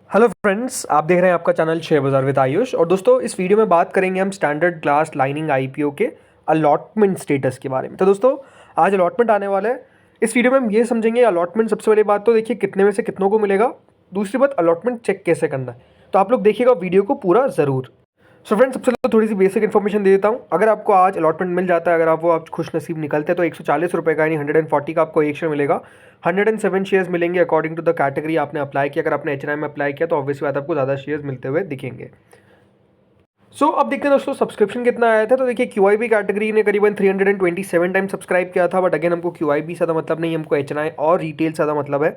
Hello friends, आप देख रहे हैं आपका चैनल शेयर बाजार विद आयुष। और दोस्तों, इस वीडियो में बात करेंगे हम स्टैंडर्ड ग्लास लाइनिंग आईपीओ के अलॉटमेंट स्टेटस के बारे में। तो दोस्तों, आज अलॉटमेंट आने वाला है। इस वीडियो में हम ये समझेंगे अलॉटमेंट। सबसे बड़ी बात तो देखिए कितने में से कितनों को मिलेगा। दूसरी बात, अलॉटमेंट चेक कैसे करना है। तो आप लोग देखिएगा वीडियो को पूरा ज़रूर। सो फ्रेंड्स, सबसे पहले थोड़ी सी बेसिक इन्फॉर्मेशन दे देता हूँ। अगर आपको आज अलॉटमेंट मिल जाता है, अगर आप खुश नसीब निकलते हैं, तो 140 रुपये का यानी 140 का आपको एक शेयर मिलेगा। 107 शेयर्स मिलेंगे अकॉर्डिंग टू द कैटेगरी आपने अप्लाई किया। अगर आपने एचएनआई में अप्लाई किया तो ऑब्वियसली बात आपको ज़्यादा शेयर्स मिलते हुए दिखेंगे। अब देखते हैं दोस्तों सब्सक्रिप्शन कितना आया था। तो देखिए क्यूआईबी कैटेगरी ने करीबन 327 टाइम सब्सक्राइब किया था। बट अगेन हमको क्यूआईबी से ज़्यादा मतलब नहीं, हमको एचएनआई और रिटेल से ज़्यादा मतलब है।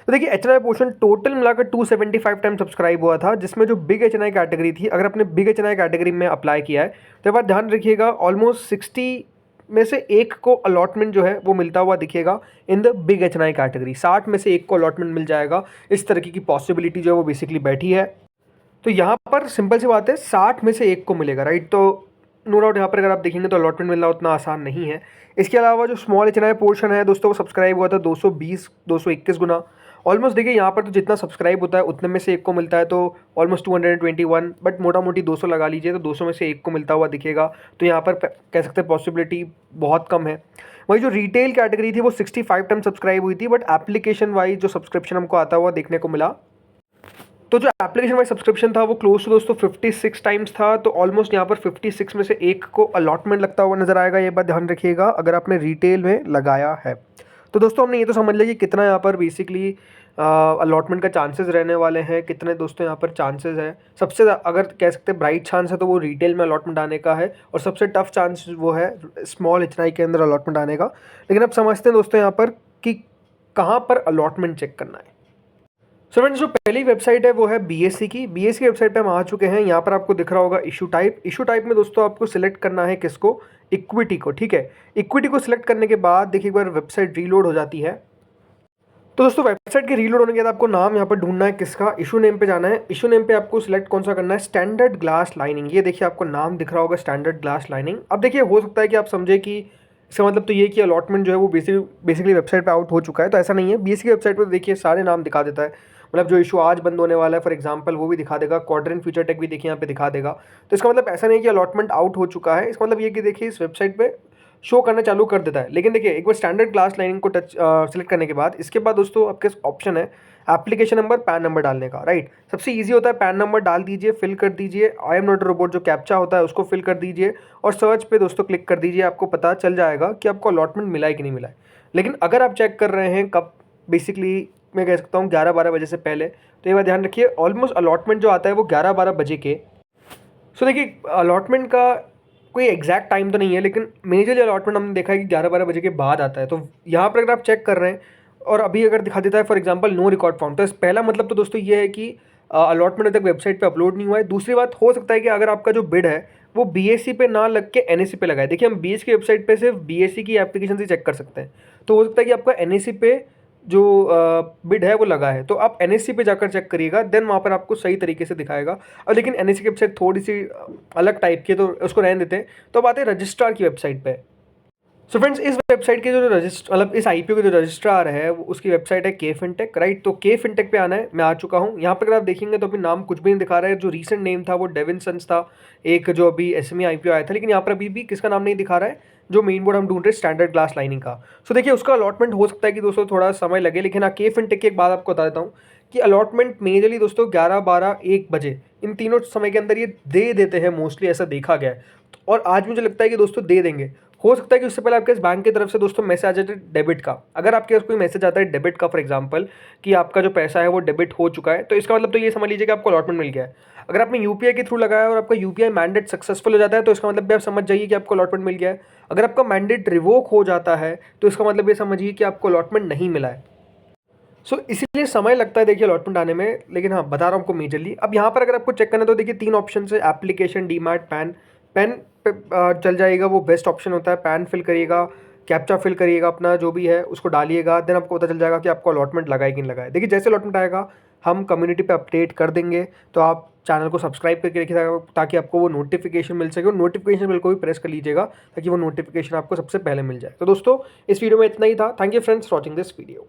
तो देखिए एचएनआई पोर्शन टोटल मिलाकर 275 टाइम सब्सक्राइब हुआ था, जिसमें जो बिग एचएनआई कैटेगरी थी, अगर आपने बिग एचएनआई कैटेगरी में अप्लाई किया है तो एक बात ध्यान रखिएगा, ऑलमोस्ट 60 में से एक को अलॉटमेंट जो है वो मिलता हुआ दिखेगा in the big HNI category. 60 में से एक को अलॉटमेंट मिल जाएगा, इस तरीके की पॉसिबिलिटी जो है वो बेसिकली बैठी है। तो यहाँ पर सिंपल सी बात है, 60 में से एक को मिलेगा, राइट। तो नो डाउट यहाँ पर अगर आप देखेंगे तो अलॉटमेंट मिलना उतना आसान नहीं है। इसके अलावा जो स्मॉल एचएनआई पोर्शन है दोस्तों, वो सब्सक्राइब हुआ था 221 गुना। ऑलमोस्ट देखिए यहाँ पर तो जितना सब्सक्राइब होता है उतने में से एक को मिलता है, तो ऑलमोस्ट 221, बट मोटा मोटी 200 लगा लीजिए तो 200 में से एक को मिलता हुआ दिखेगा। तो यहाँ पर कह सकते हैं पॉसिबिलिटी बहुत कम है। वही जो रिटेल कैटेगरी थी वो 65 टाइम सब्सक्राइब हुई थी, बट एप्लीकेशन वाइज जो सब्सक्रिप्शन हमको आता हुआ देखने को मिला, तो जो एप्लीकेशन वाइज सब्सक्रिप्शन था वो क्लोज टू दोस्तों 56 टाइम्स था। तो ऑलमोस्ट यहाँ पर 56 में से एक को अलॉटमेंट लगता हुआ नजर आएगा। ये बात ध्यान रखिएगा अगर आपने रिटेल में लगाया है। तो दोस्तों, हमने ये तो समझ लिया कि कितना यहाँ पर बेसिकली अलॉटमेंट का चांसेस रहने वाले हैं, कितने दोस्तों यहाँ पर चांसेस है। सबसे अगर कह सकते हैं ब्राइट चांस है तो वो रिटेल में अलॉटमेंट आने का है, और सबसे टफ चांस वो है स्मॉल एचएनआई के अंदर अलॉटमेंट आने का। लेकिन अब समझते हैं दोस्तों यहाँ पर कि कहाँ पर अलॉटमेंट चेक करना है। सो फ्रेंड्स, जो पहली वेबसाइट है वो है बीएससी की। बीएससी की वेबसाइट पे हम आ चुके हैं। यहाँ पर आपको दिख रहा होगा इशू टाइप। इशू टाइप में दोस्तों आपको सिलेक्ट करना है किसको, इक्विटी को, ठीक है। इक्विटी को सिलेक्ट करने के बाद देखिए एक बार वेबसाइट रीलोड हो जाती है। तो दोस्तों वेबसाइट के रीलोड होने के बाद आपको नाम यहाँ पर ढूंढना है किसका, इशू नेम पे जाना है। इशू नेम पे आपको सिलेक्ट कौन सा करना है, स्टैंडर्ड ग्लास लाइनिंग। ये देखिए आपको नाम दिख रहा होगा स्टैंडर्ड ग्लास लाइनिंग। अब देखिए हो सकता है कि आप समझे कि इसका मतलब तो ये कि अलॉटमेंट जो है वो बेसिकली वेबसाइट पे आउट हो चुका है। तो ऐसा नहीं है। बीएससी की वेबसाइट पर देखिए सारे नाम दिखा देता है, मतलब जो इशू आज बंद होने वाला है फॉर एग्जांपल वो भी दिखा देगा। क्वाड्रेंट फ्यूचर टेक भी देखिए यहाँ पे दिखा देगा। तो इसका मतलब ऐसा नहीं है कि अलॉटमेंट आउट हो चुका है। इसका मतलब ये कि देखिए इस वेबसाइट पे शो करना चालू कर देता है। लेकिन देखिए एक बार स्टैंडर्ड ग्लास लाइनिंग को टच सेलेक्ट करने के बाद इसके बाद दोस्तों आपके ऑप्शन है एप्लीकेशन नंबर, पैन नंबर डालने का, राइट। सबसे इजी होता है पैन नंबर डाल दीजिए, फिल कर दीजिए। I am not a robot जो कैप्चा होता है उसको फिल कर दीजिए, और सर्च पे दोस्तों क्लिक कर दीजिए। आपको पता चल जाएगा कि आपको अलॉटमेंट मिला है कि नहीं मिला है। लेकिन अगर आप चेक कर रहे हैं कब, बेसिकली मैं कह सकता हूँ 11-12 बजे से पहले, तो ये बात ध्यान रखिए ऑलमोस्ट अलॉटमेंट जो आता है वो 11-12 बजे के। सो देखिए अलॉटमेंट का कोई एग्जैक्ट टाइम तो नहीं है, लेकिन मेजरली अलॉटमेंट हमने देखा है कि 11-12 बजे के बाद आता है। तो यहाँ पर अगर आप चेक कर रहे हैं और अभी अगर दिखा देता है for example no record found, तो पहला मतलब तो दोस्तों ये है कि अलॉटमेंट अभी तक वेबसाइट पे अपलोड नहीं हुआ है। दूसरी बात हो सकता है कि अगर आपका जो बिड है वो बीएससी पे ना लग के एनएससी पे लगा है। देखिए हम बीएससी की वेबसाइट पे सिर्फ बीएससी की एप्लीकेशन से चेक कर सकते हैं। तो हो सकता है कि आपका एनएससी पे जो बिड है वो लगा है, तो आप एनएससी पे जाकर चेक करिएगा, देन वहाँ पर आपको सही तरीके से दिखाएगा। और लेकिन एनएससी की वेबसाइट थोड़ी सी अलग टाइप की है, तो उसको रहने देते हैं। तो अब आते हैं रजिस्ट्रार की वेबसाइट पे। सो फ्रेंड्स, इस वेबसाइट के जो रजिस्टर मतलब इस आईपीओ के जो रजिस्ट्रार है उसकी वेबसाइट है के फिनटेक, राइट। तो के फिनटेक पे आना है। मैं आ चुका हूँ। यहाँ पर अगर आप देखेंगे तो अभी नाम कुछ भी नहीं दिखा रहा है। जो रीसेंट नेम था वो डेविन सन्स था, एक जो अभी एसएमई आईपीओ आया था। लेकिन यहाँ पर अभी भी किसका नाम नहीं दिखा रहा है, जो मेन बोर्ड हम ढूंढ रहे हैं स्टैंडर्ड ग्लास लाइनिंग का। सो देखिए उसका अलॉटमेंट हो सकता है कि दोस्तों थोड़ा समय लगे, लेकिन हाँ के फिनटेक की एक बात आपको बता देता हूँ कि अलॉटमेंट मेजरली दोस्तों 11-12-1 बजे इन तीनों समय के अंदर ये दे देते हैं मोस्टली, ऐसा देखा गया है। और आज मुझे लगता है कि दोस्तों दे देंगे। हो सकता है कि उससे पहले आपके इस बैंक की तरफ से दोस्तों मैसेज आ जाए डेबिट का। अगर आपके पास कोई मैसेज आता है डेबिट का फॉर एग्जांपल कि आपका जो पैसा है वो डेबिट हो चुका है, तो इसका मतलब तो ये समझ लीजिए कि आपको अलॉटमेंट मिल गया है। अगर आपने यूपीआई के थ्रू लगाया और आपका यूपीआई मैंडेट सक्सेसफुल हो जाता है तो इसका मतलब भी आप समझ जाइए कि आपको अलॉटमेंट मिल गया है। अगर आपका मैंडेट रिवोक हो जाता है तो इसका मतलब ये समझिए कि आपको अलॉटमेंट नहीं मिला है। इसीलिए समय लगता है देखिए अलॉटमेंट आने में। लेकिन हाँ बता रहा हूँ आपको मेजरली। अब यहाँ पर अगर आपको चेक करना है तो देखिए 3 ऑप्शन है, एप्लीकेशन, डीमैट, पैन। पैन पे चल जाइएगा, वो बेस्ट ऑप्शन होता है। पैन फिल करिएगा, कैप्चा फिल करिएगा, अपना जो भी है उसको डालिएगा, देन आपको पता चल जाएगा कि आपको अलॉटमेंट लगा है कि नहीं लगा है। देखिए जैसे अलॉटमेंट आएगा हम कम्युनिटी पे अपडेट कर देंगे, तो आप चैनल को सब्सक्राइब करके रखिएगा ताकि आपको वो नोटिफिकेशन मिल सके। और नोटिफिकेशन बिल को भी प्रेस कर लीजिएगा ताकि वो नोटिफिकेशन आपको सबसे पहले मिल जाए। तो दोस्तों इस वीडियो में इतना ही था। Thank you friends for watching this video.